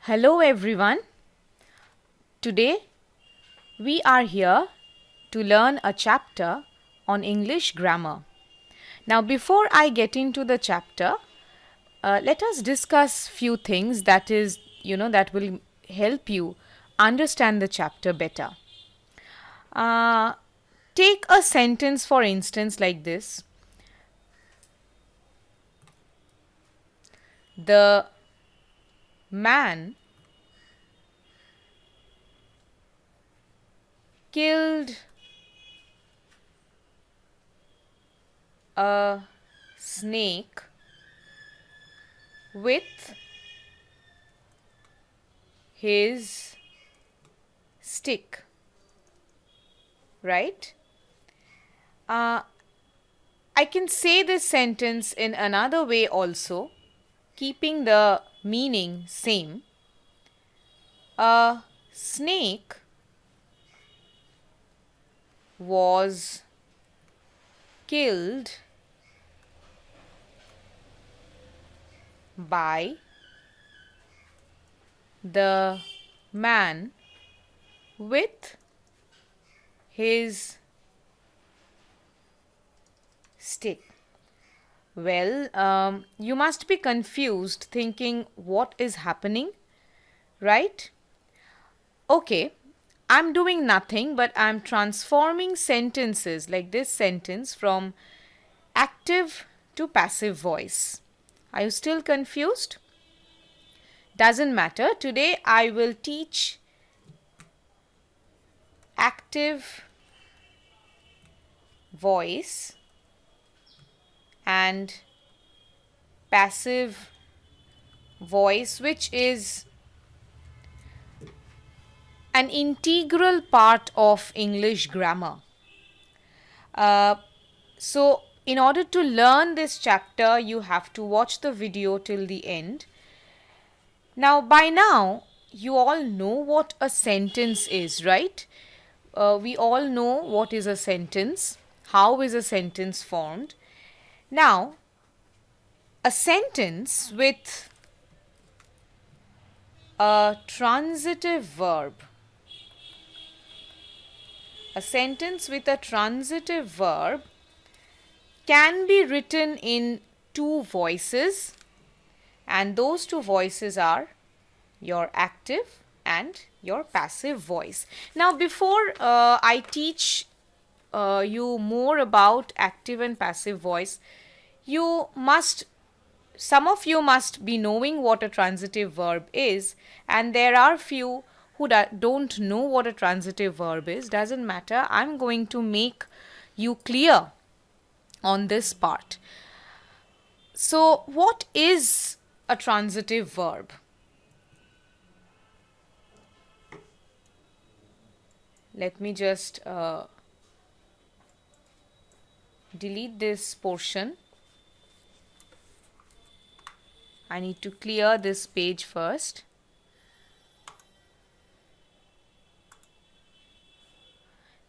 Hello everyone. Today we are here to learn a chapter on English grammar. Now before I get into the chapter, let us discuss few things that will help you understand the chapter better. Uh, Take a sentence for instance like this. The man killed a snake with his stick, right? I can say this sentence in another way also, keeping the meaning same. A snake was killed by the man with his stick. Well, you must be confused thinking what is happening, right? Okay, I'm doing nothing but I'm transforming sentences like this sentence from active to passive voice. Are you still confused? Doesn't matter. Today I will teach active voice and passive voice, which is an integral part of English grammar. So, in order to learn this chapter, you have to watch the video till the end. Now, by now, you all know what a sentence is, right? We all know what is a sentence. How is a sentence formed? Now, a sentence with a transitive verb. A sentence with a transitive verb can be written in two voices, and those two voices are your active and your passive voice. Now, before I teach you more about active and passive voice, some of you must be knowing what a transitive verb is, and there are few who don't know what a transitive verb is. Doesn't matter. I'm going to make you clear on this part. So, what is a transitive verb? Let me just delete this portion. I need to clear this page first.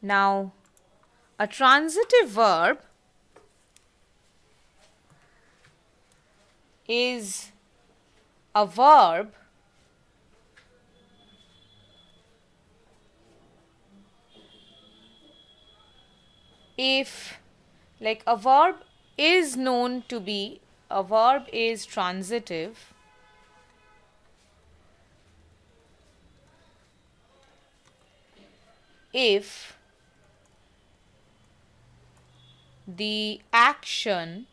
Now, a transitive verb is a verb if, like, a verb is known to be, a verb is transitive if the action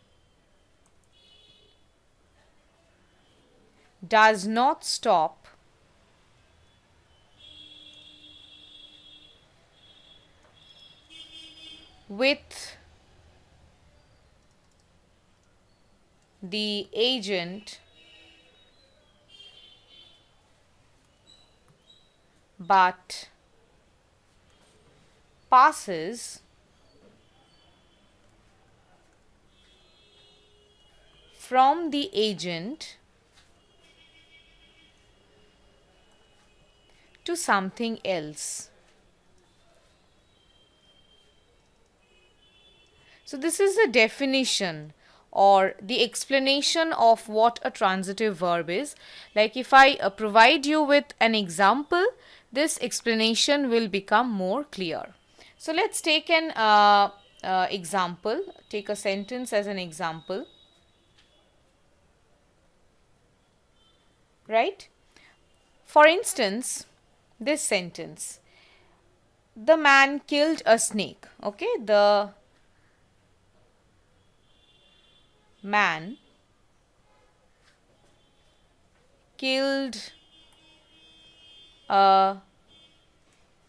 does not stop with the agent but passes from the agent to something else. So this is the definition or the explanation of what a transitive verb is. Like if I provide you with an example, this explanation will become more clear. So let's take an example, take a sentence as an example, right? For instance, this sentence, the man killed a snake. Okay, the man killed a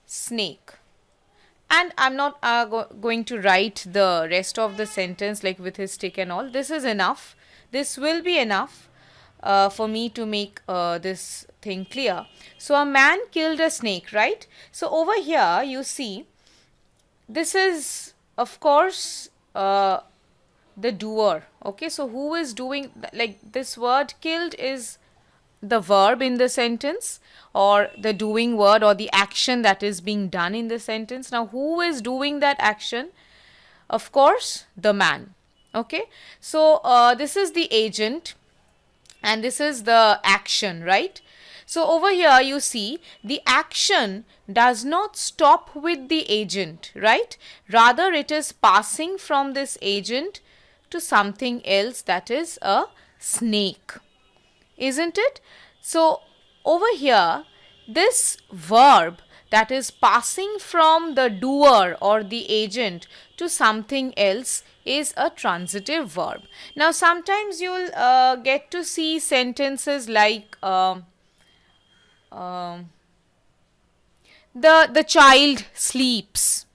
snake. And I'm not going to write the rest of the sentence like with his stick and all. This is enough. This will be enough for me to make this thing clear. So a man killed a snake, right? So over here you see, this is of course the doer. Okay, so who is doing, like this word killed is the verb in the sentence, or the doing word, or the action that is being done in the sentence. Now who is doing that action? Of course the man. Okay, so this is the agent and this is the action, right? So over here you see the action does not stop with the agent, right? Rather it is passing from this agent to something else, that is a snake, isn't it? So over here this verb that is passing from the doer or the agent to something else is a transitive verb. Now sometimes you'll get to see sentences like the child sleeps.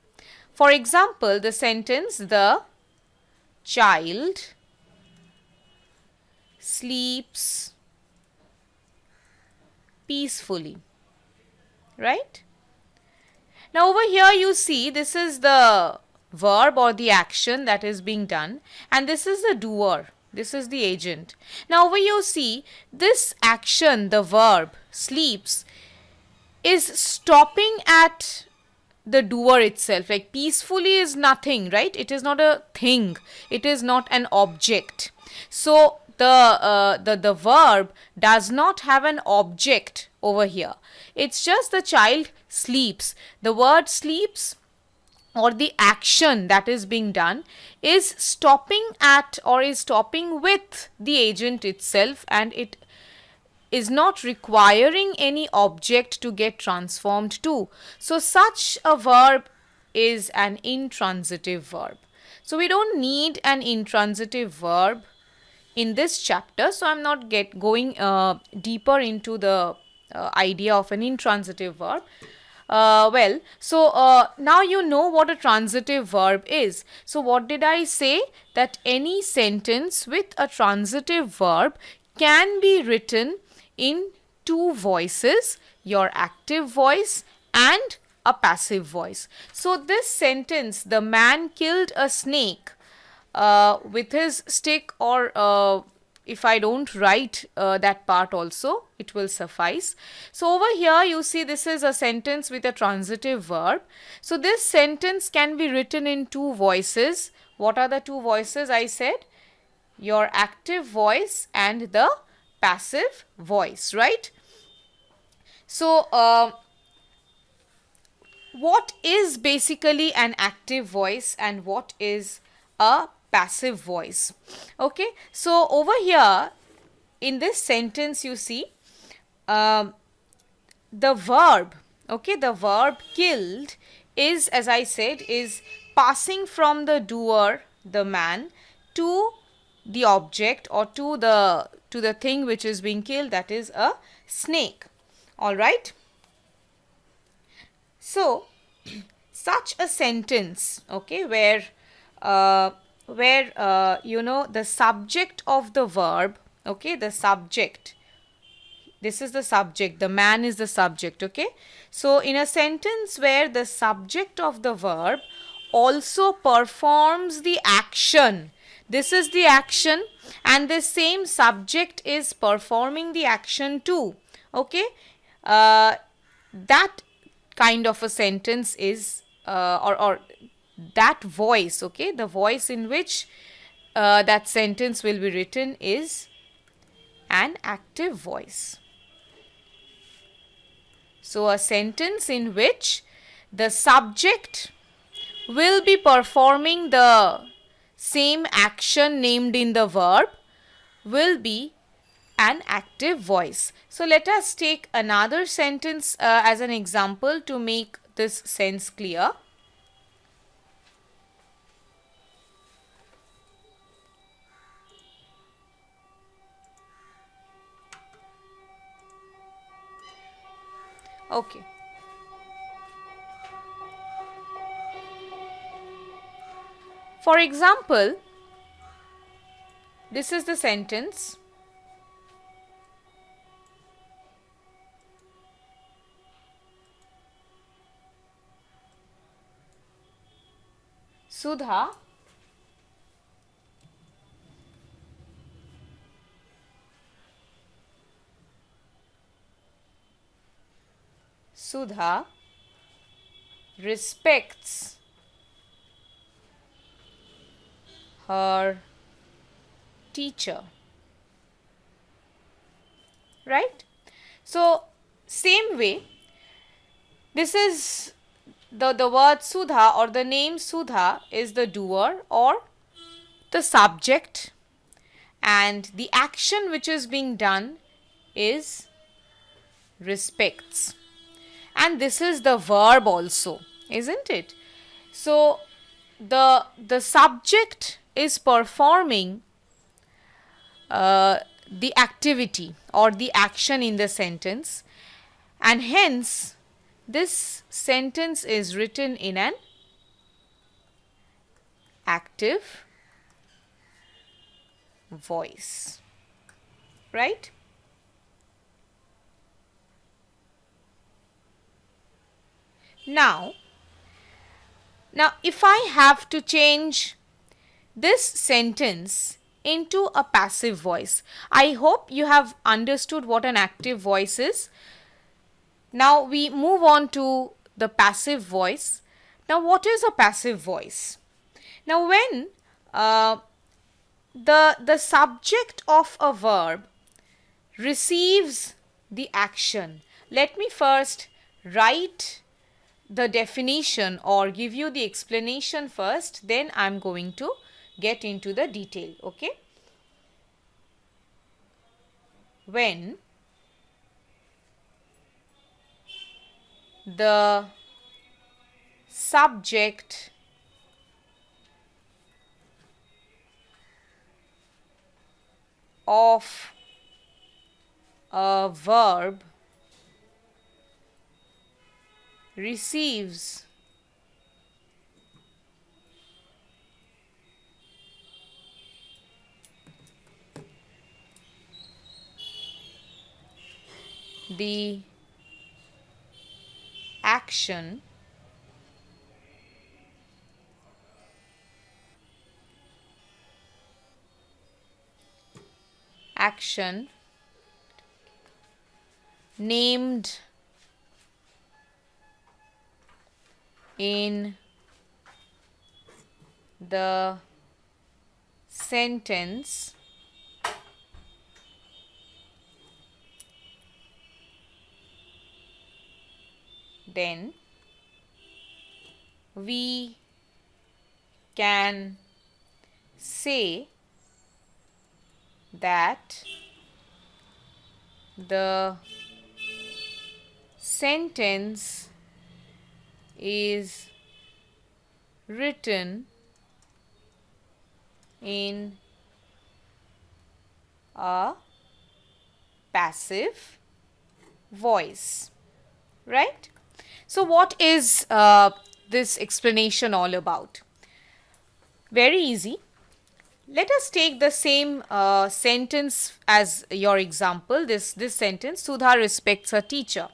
For example, the sentence, the child sleeps peacefully, right? Now over here you see this is the verb or the action that is being done, and this is the doer, this is the agent. Now over you see this action, the verb sleeps, is stopping at the doer itself. Like peacefully is nothing, right? It is not a thing, it is not an object. So the verb does not have an object over here. It's just the child sleeps. The word sleeps or the action that is being done is stopping at or is stopping with the agent itself, and it is not requiring any object to get transformed to. So such a verb is an intransitive verb. So we don't need an intransitive verb in this chapter, so I'm not going deeper into the idea of an intransitive verb. Now you know what a transitive verb is. So what did I say? That any sentence with a transitive verb can be written in two voices, your active voice and a passive voice. So this sentence, the man killed a snake with his stick, or if I don't write that part also, it will suffice. So over here you see this is a sentence with a transitive verb. So this sentence can be written in two voices. What are the two voices I said? Your active voice and the passive voice, right? So what is basically an active voice and what is a passive voice? Okay, so over here in this sentence you see the verb, okay, the verb killed is, as I said, is passing from the doer, the man, to the object or to the thing which is being killed, that is a snake. All right. So such a sentence, okay, where you know the subject of the verb, okay, the subject, this is the subject, the man is the subject, okay. So in a sentence where the subject of the verb also performs the action, this is the action and the same subject is performing the action too, okay, that kind of a sentence is or that voice, okay, the voice in which that sentence will be written is an active voice. So a sentence in which the subject will be performing the same action named in the verb will be an active voice. So let us take another sentence as an example to make this sense clear. Okay. For example, this is the sentence. Sudha respects her teacher. Right? So, same way, this is the word Sudha or the name Sudha is the doer or the subject, and the action which is being done is respects. And this is the verb also, isn't it? So, the subject is performing the activity or the action in the sentence, and hence this sentence is written in an active voice, right? Now if I have to change this sentence into a passive voice, I hope you have understood what an active voice is. Now we move on to the passive voice. Now what is a passive voice? Now when the subject of a verb receives the action, let me first write the definition or give you the explanation first, then I am going to get into the detail. Okay? When the subject of a verb receives the action named in the sentence then we can say that the sentence is written in a passive voice, right? So what is this explanation all about? Very easy. Let us take the same sentence as your example, this sentence, Sudha respects her teacher.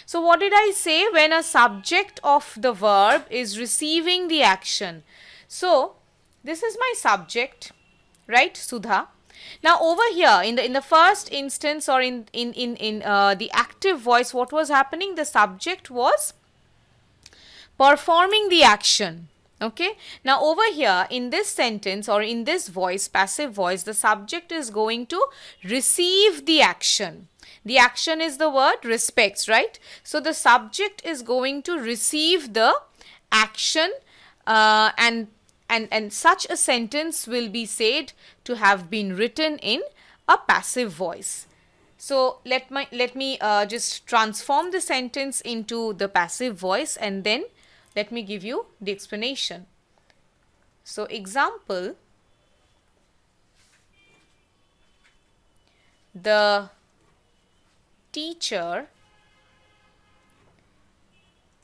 So what did I say? When a subject of the verb is receiving the action. So this is my subject, right, Sudha. Now over here in the first instance or in the active voice, what was happening? The subject was performing the action. Okay, now over here in this sentence or in this voice, passive voice, the subject is going to receive the action. The action is the word respects, right? So the subject is going to receive the action, and such a sentence will be said to have been written in a passive voice. So let me just transform the sentence into the passive voice, and then let me give you the explanation. So example, the teacher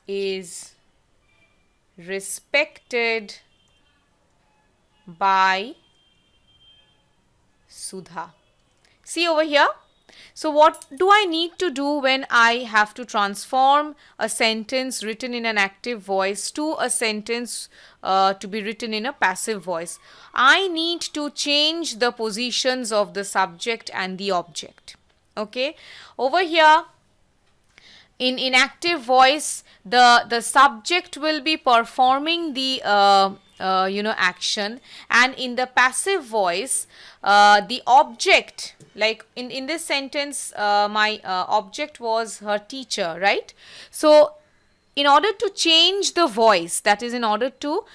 is respected by Sudha. See over here. So what do I need to do when I have to transform a sentence written in an active voice to a sentence to be written in a passive voice? I need to change the positions of the subject and the object. Okay. Over here, in active voice, the subject will be performing the action, and in the passive voice, the object, like in this sentence, my object was her teacher, right? So in order to change the voice, that is, in order to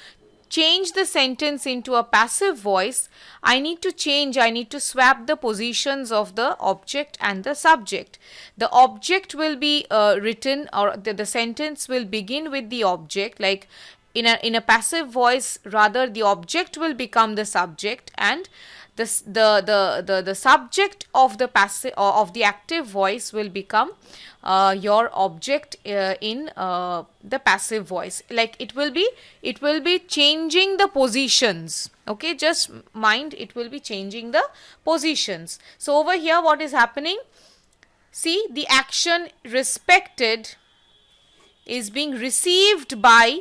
change the sentence into a passive voice, I need to swap the positions of the object and the subject. The object will be written, or the sentence will begin with the object, like in a passive voice, rather the object will become the subject, and the subject of the passive or of the active voice will become your object in the passive voice. Like it will be changing the positions. Okay, just mind, it will be changing the positions. So over here, what is happening? See, the action respected is being received by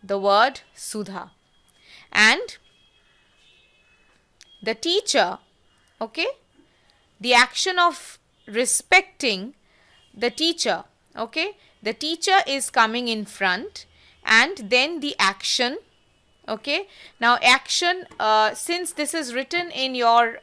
the word Sudha, and the teacher, okay, the action of respecting the teacher, okay, the teacher is coming in front, and then the action, okay. Now action, since this is written in your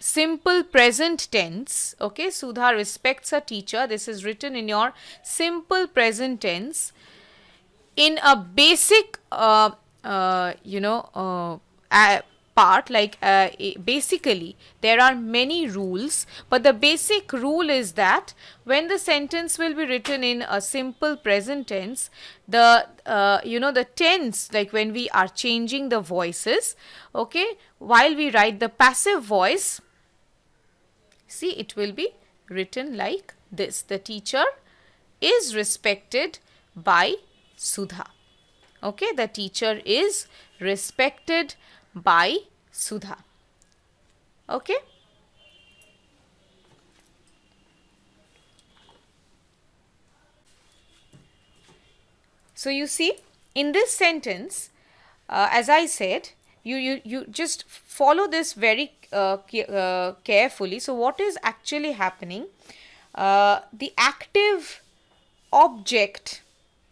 simple present tense, okay, Sudha respects her teacher, this is written in your simple present tense. In a basic part, like basically there are many rules, but the basic rule is that when the sentence will be written in a simple present tense, the tense, like when we are changing the voices, okay, while we write the passive voice, see, it will be written like this: the teacher is respected by Sudha. Okay, the teacher is respected by Sudha. Okay. So you see, in this sentence, as I said, you just follow this very carefully. So what is actually happening? The active object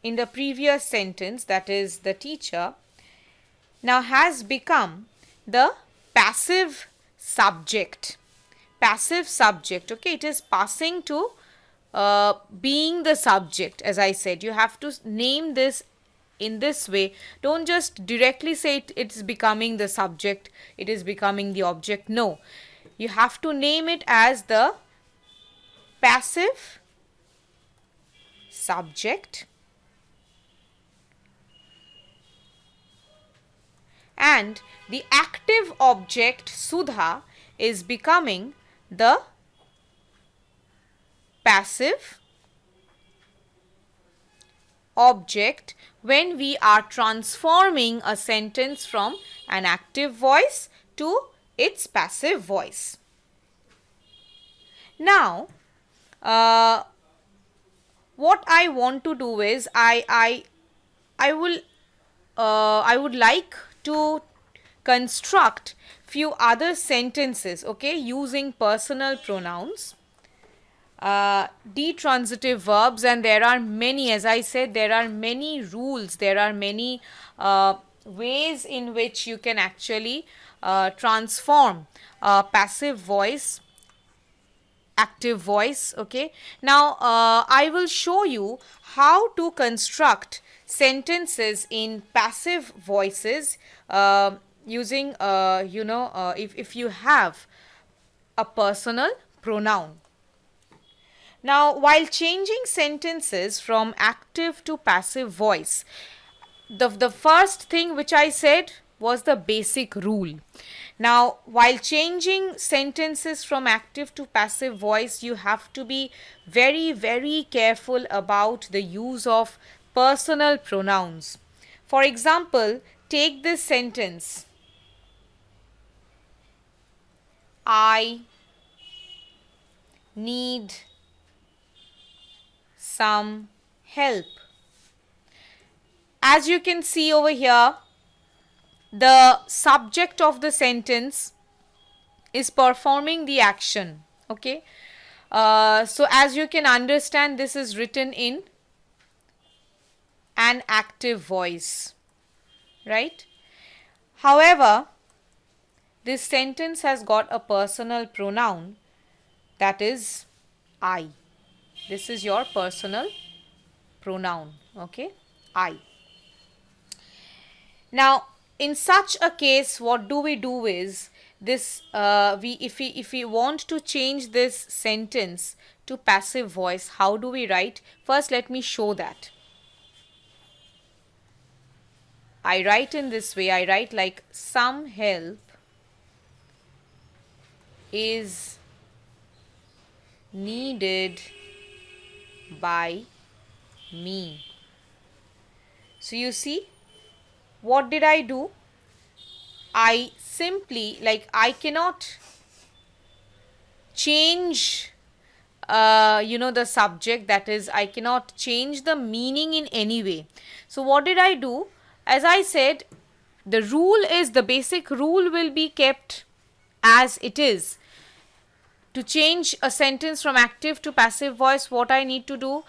in the previous sentence, that is the teacher, now has become the passive subject. Passive subject, okay, it is passing to being the subject. As I said, you have to name this in this way. Don't just directly say it's becoming the subject, it is becoming the object. No, you have to name it as the passive subject, and the active object Sudha is becoming the passive object when we are transforming a sentence from an active voice to its passive voice. Now, what I want to do is I would like to construct few other sentences, okay, using personal pronouns. detransitive verbs, and there are many, as I said, there are many rules, there are many ways in which you can actually transform passive voice active voice. Okay, now I will show you how to construct sentences in passive voices using if you have a personal pronoun. Now, while changing sentences from active to passive voice, the first thing which I said was the basic rule. Now, while changing sentences from active to passive voice, you have to be very, very careful about the use of personal pronouns. For example, take this sentence: I need some help. As you can see over here, the subject of the sentence is performing the action. Okay, so as you can understand, this is written in an active voice, right? However, this sentence has got a personal pronoun, that is I. This is your personal pronoun. Okay, I. Now, in such a case, what do we do is this: if we want to change this sentence to passive voice, how do we write? First, let me show that. I write in this way. I write like, some help is needed by me. So you see, what did I do? I simply, like, I cannot change the subject, that is, I cannot change the meaning in any way. So what did I do? As I said, the rule is, the basic rule will be kept as it is. To change a sentence from active to passive voice, what I need to do?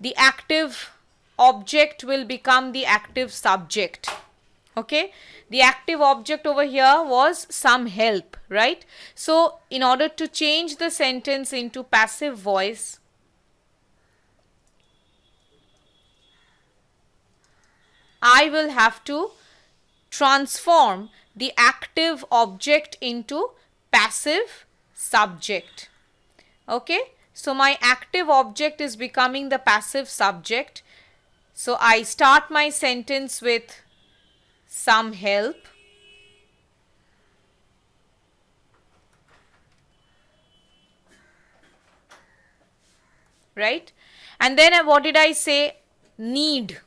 The active object will become the active subject. Okay, the active object over here was some help, right? So in order to change the sentence into passive voice, I will have to transform the active object into passive subject. Okay, so my active object is becoming the passive subject. So I start my sentence with some help, right? And then what did I say? Need,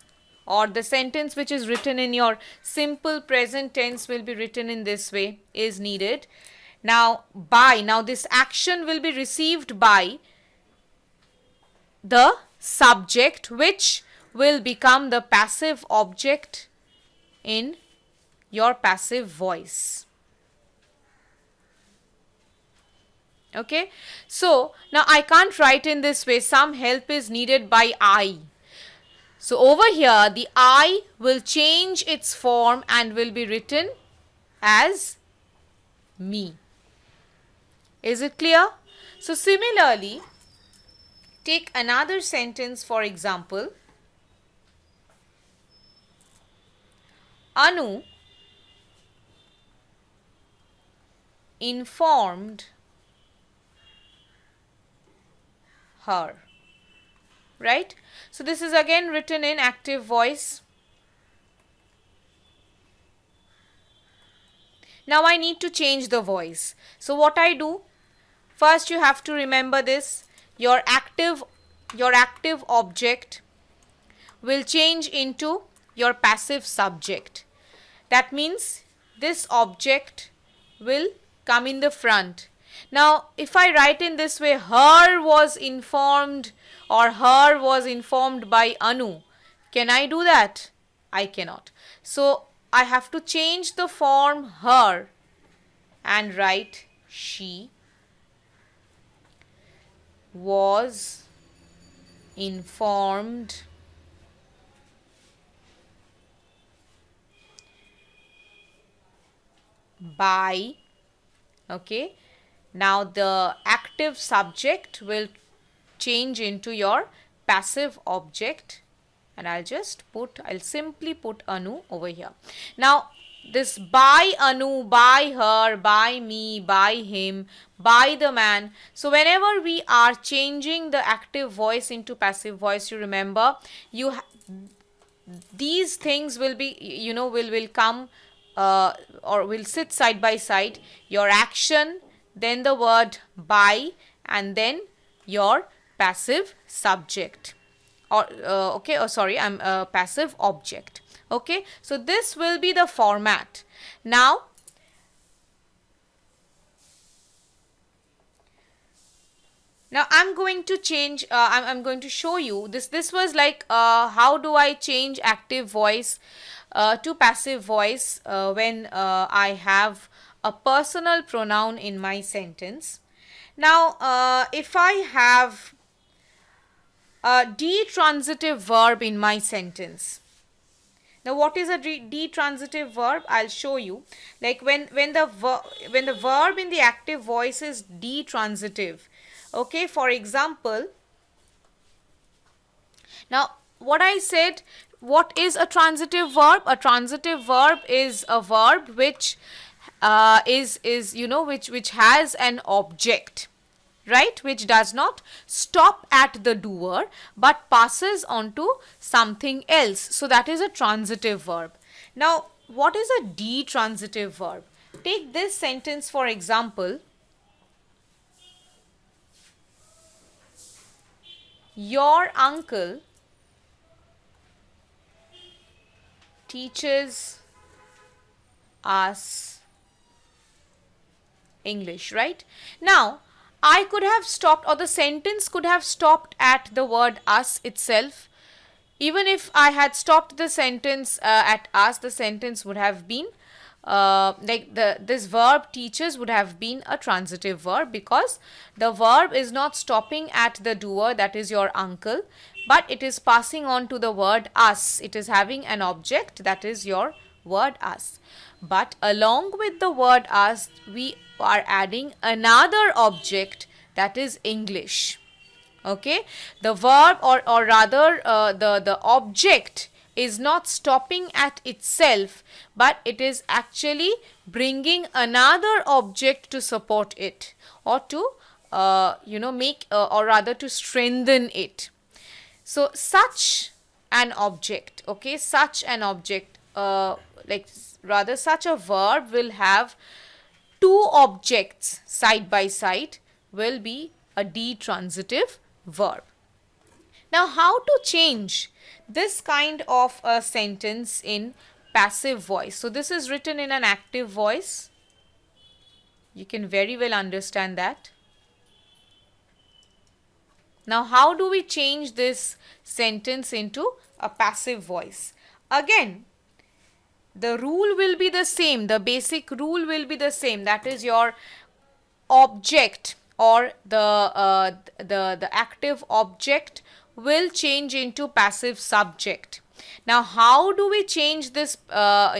or the sentence which is written in your simple present tense will be written in this way: is needed. Now by, now this action will be received by the subject, which will become the passive object in your passive voice. Okay, so now I can't write in this way, some help is needed by I. So over here, the I will change its form and will be written as me. Is it clear? So similarly, take another sentence. For example, Anu informed her, right? So this is again written in active voice. Now I need to change the voice. So what I do? First you have to remember this: your active object will change into your passive subject. That means this object will come in the front. Now if I write in this way, her was informed, or her was informed by Anu, can I do that? I cannot. So I have to change the form her and write she. was informed by. Okay, now the active subject will change into your passive object, and I'll simply put Anu over here. Now this by Anu, by her, by me, by him, by the man. So whenever we are changing the active voice into passive voice, you remember these things will be, will come or will sit side by side. Your action, then the word by, and then your passive subject, or okay, oh sorry, I'm passive object. Okay, so this will be the format. Now I'm going to change, I'm going to show you this. This was like how do I change active voice to passive voice when I have a personal pronoun in my sentence. Now if I have a detransitive verb in my sentence. Now what is a detransitive verb? I'll show you. Like when the verb in the active voice is detransitive. Okay, for example, now what I said, what is a transitive verb? A transitive verb is a verb which is which has an object, right, which does not stop at the doer but passes on to something else. So that is a transitive verb. Now what is a detransitive verb? Take this sentence for example. Your uncle teaches us English, right? Now I could have stopped, or the sentence could have stopped at the word us itself. Even if I had stopped the sentence at us, the sentence would have been this verb teaches would have been a transitive verb, because the verb is not stopping at the doer, that is your uncle, but it is passing on to the word us. It is having an object, that is your word us. But along with the word us, we are adding another object, that is English. Okay, the verb, or rather the object is not stopping at itself, but it is actually bringing another object to support it, or to make or rather to strengthen it. So such an object, okay, such an object, such a verb will have two objects side by side, will be a detransitive verb. Now how to change this kind of a sentence in passive voice? So this is written in an active voice. You can very well understand that. Now how do we change this sentence into a passive voice? Again, the rule will be the same, the basic rule will be the same, that is your object, or the active object will change into passive subject. Now how do we change this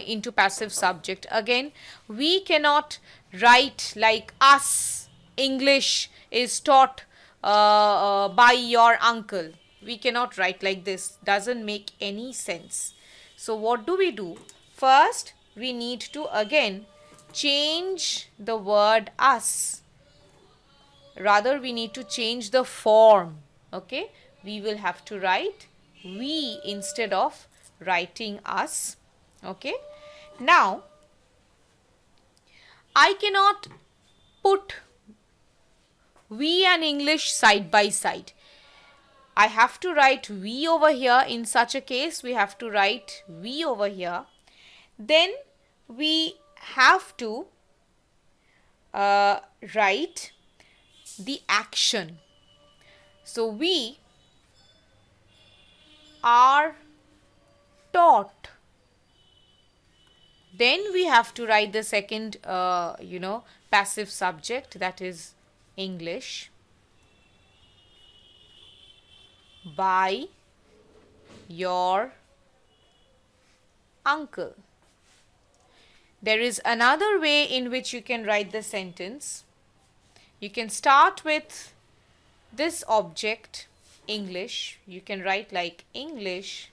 into passive subject? Again, we cannot write like us English is taught by your uncle. We cannot write like this, doesn't make any sense. So what do we do? First we need to again change the word us. Rather we need to change the form. Okay, we will have to write we instead of writing us. Okay, now I cannot put we and English side by side. I have to write we over here. In such a case we have to write we over here. Then we have to write the action. So we are taught. Then we have to write the second passive subject, that is English. by your uncle. There is another way in which you can write the sentence. You can start with this object, English. You can write like English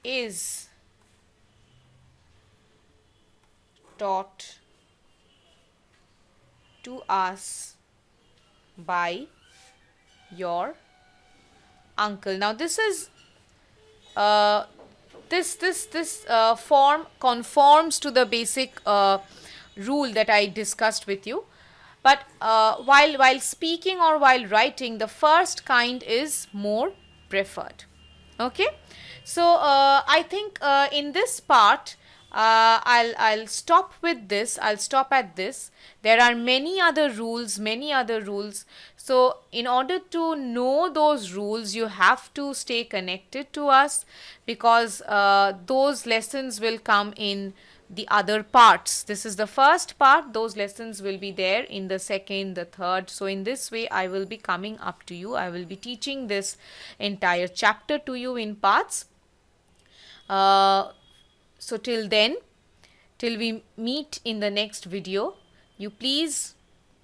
is taught to us by your uncle. Now this is this form conforms to the basic rule that I discussed with you. But while speaking or while writing, the first kind is more preferred. Okay, so I think in this part I'll stop with this. I'll stop at this. There are many other rules, so in order to know those rules, you have to stay connected to us, because those lessons will come in the other parts. This is the first part. Those lessons will be there in the second, the third. So in this way I will be coming up to you. I will be teaching this entire chapter to you in parts. So till then, till we meet in the next video, you please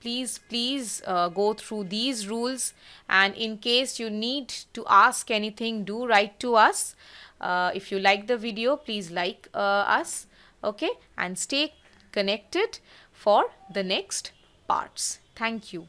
go through these rules, and in case you need to ask anything, do write to us. If you like the video, please like us, okay, and stay connected for the next parts. Thank you.